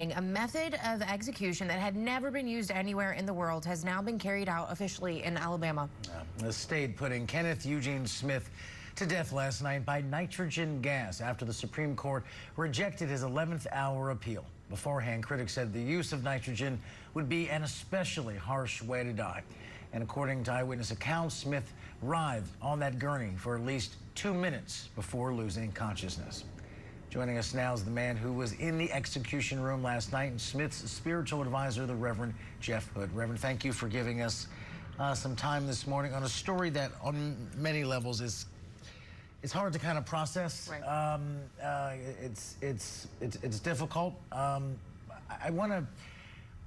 A method of execution that had never been used anywhere in the world has now been carried out officially in Alabama. The state putting Kenneth Eugene Smith to death last night by nitrogen gas after the Supreme Court rejected his 11th hour appeal. Beforehand, critics said the use of nitrogen would be an especially harsh way to die. And according to eyewitness accounts, Smith writhed on that gurney for at least 2 minutes before losing consciousness. Joining us now is the man who was in the execution room last night and Smith's spiritual advisor, the Reverend Jeff Hood. Reverend, thank you for giving us some time this morning on a story that on many levels it's hard to kind of process. Right. It's difficult. I want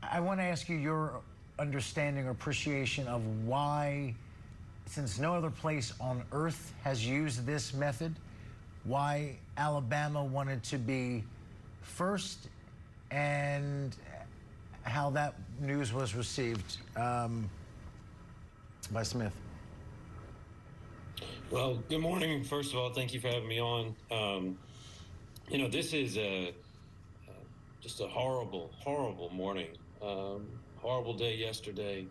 to ask you your understanding or appreciation of why, since no other place on earth has used this method, why Alabama wanted to be first and how that news was received by Smith. Well, good morning. First of all, thank you for having me on. This is just a horrible, horrible morning. Horrible day yesterday.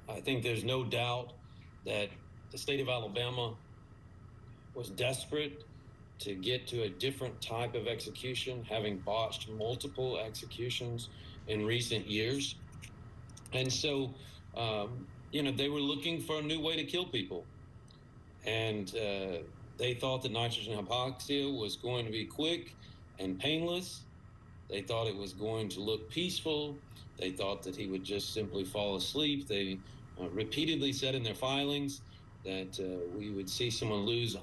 I think there's no doubt that the state of Alabama was desperate to get to a different type of execution, having botched multiple executions in recent years. And so, they were looking for a new way to kill people. And they thought that nitrogen hypoxia was going to be quick and painless. They thought it was going to look peaceful. They thought that he would just simply fall asleep. They repeatedly said in their filings that we would see someone lose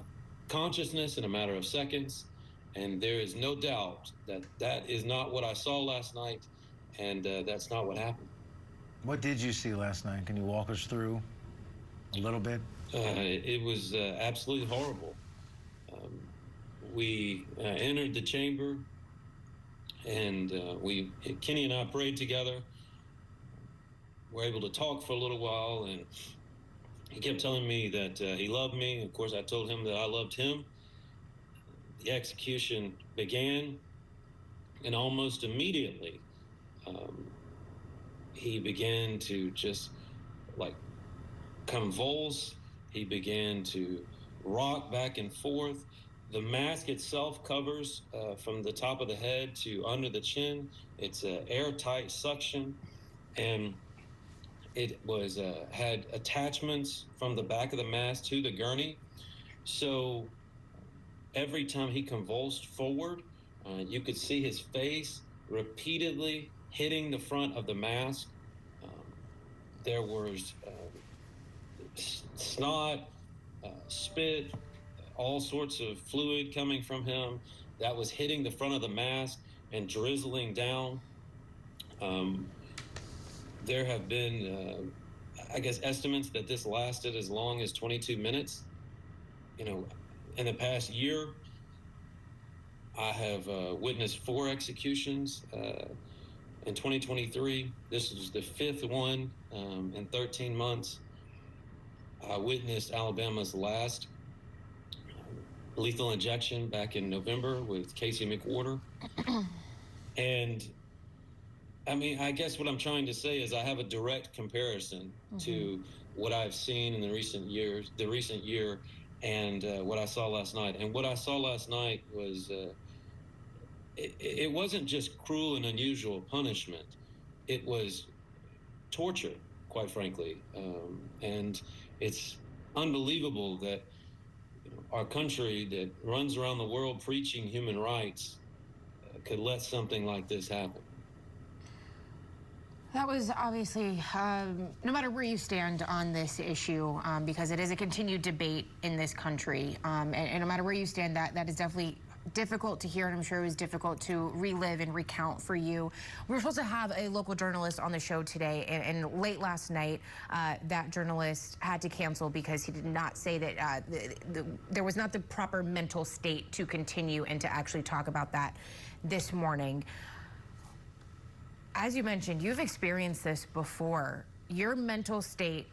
consciousness in a matter of seconds, and there is no doubt that that is not what I saw last night, and that's not what happened. What did you see last night? Can you walk us through a little bit? It was absolutely horrible. We entered the chamber, and Kenny and I prayed together. We were able to talk for a little while, and he kept telling me that he loved me. Of course, I told him that I loved him. The execution began, and almost immediately, he began to just convulse. He began to rock back and forth. The mask itself covers from the top of the head to under the chin. It's an airtight suction, and it was had attachments from the back of the mask to the gurney. So every time he convulsed forward, you could see his face repeatedly hitting the front of the mask. There was snot, spit, all sorts of fluid coming from him that was hitting the front of the mask and drizzling down. There have been, estimates that this lasted as long as 22 minutes. In the past year, I have witnessed 4 executions. In 2023, this is the 5th one in 13 months. I witnessed Alabama's last lethal injection back in November with Casey McWhorter. And I guess what I'm trying to say is I have a direct comparison to what I've seen in the recent year, and what I saw last night. And what I saw last night was, it wasn't just cruel and unusual punishment. It was torture, quite frankly. And it's unbelievable that our country that runs around the world preaching human rights could let something like this happen. That was obviously, no matter where you stand on this issue, because it is a continued debate in this country, and no matter where you stand, that is definitely difficult to hear, and I'm sure it was difficult to relive and recount for you. We were supposed to have a local journalist on the show today, and late last night, that journalist had to cancel because he did not say that there was not the proper mental state to continue and to actually talk about that this morning. As you mentioned, you've experienced this before. Your mental state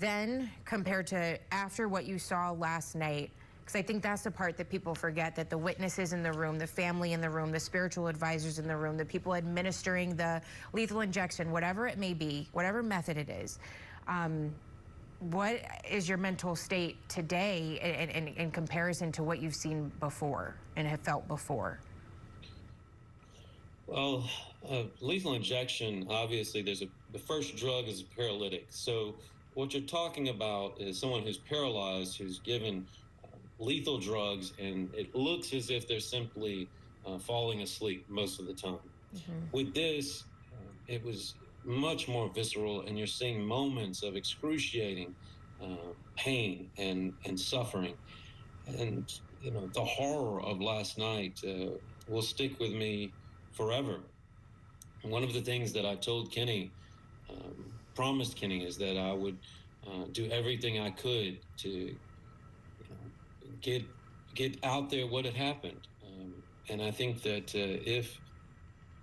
then compared to after what you saw last night, Because I think that's the part that people forget, that the witnesses in the room, the family in the room, the spiritual advisors in the room, the people administering the lethal injection, whatever it may be, whatever method it is, what is your mental state today in comparison to what you've seen before and have felt before? Well, lethal injection, obviously, the first drug is a paralytic. So what you're talking about is someone who's paralyzed, who's given lethal drugs, and it looks as if they're simply falling asleep most of the time. With this, it was much more visceral, and you're seeing moments of excruciating pain and suffering. And, you know, the horror of last night will stick with me forever. One of the things that I told Kenny, promised Kenny, is that I would do everything I could to get out there what had happened. And I think that if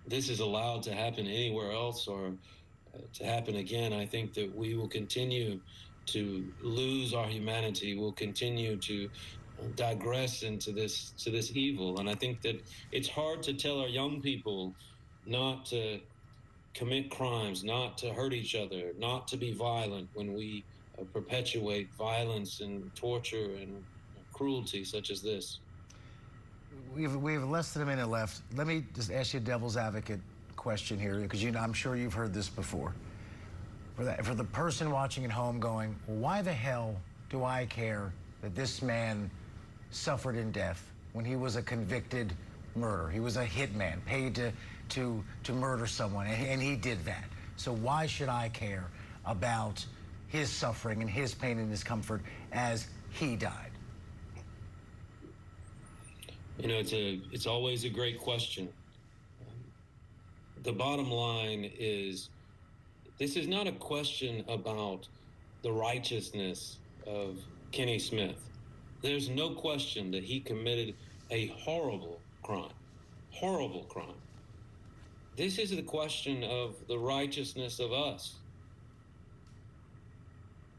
this is allowed to happen anywhere else or to happen again, I think that we will continue to lose our humanity. We'll continue to digress into this evil. And I think that it's hard to tell our young people not to commit crimes, not to hurt each other, not to be violent when we perpetuate violence and torture and cruelty such as this. We have less than a minute left. Let me just ask you a devil's advocate question here, because I'm sure you've heard this before. For the person watching at home going, well, why the hell do I care that this man suffered in death when he was a convicted murderer? He was a hitman paid to murder someone, and he did that. So why should I care about his suffering and his pain and discomfort as he died? You know, it's always a great question. The bottom line is, this is not a question about the righteousness of Kenny Smith. There's no question that he committed a horrible crime. Horrible crime. This is the question of the righteousness of us.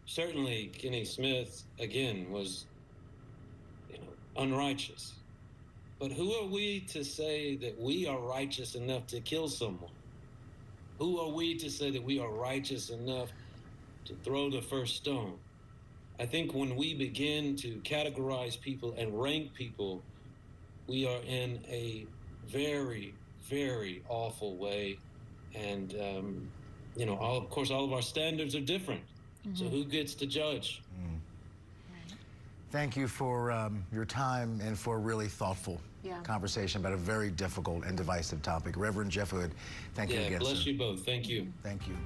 Certainly, Kenny Smith, again, was, unrighteous. But who are we to say that we are righteous enough to kill someone? Who are we to say that we are righteous enough to throw the first stone? I think when we begin to categorize people and rank people, we are in a very, very awful way. And, of course, all of our standards are different. So who gets to judge? Thank you for your time and for a really thoughtful conversation about a very difficult and divisive topic. Reverend Jeff Hood, thank you again, bless sir. you both. Thank you. Thank you.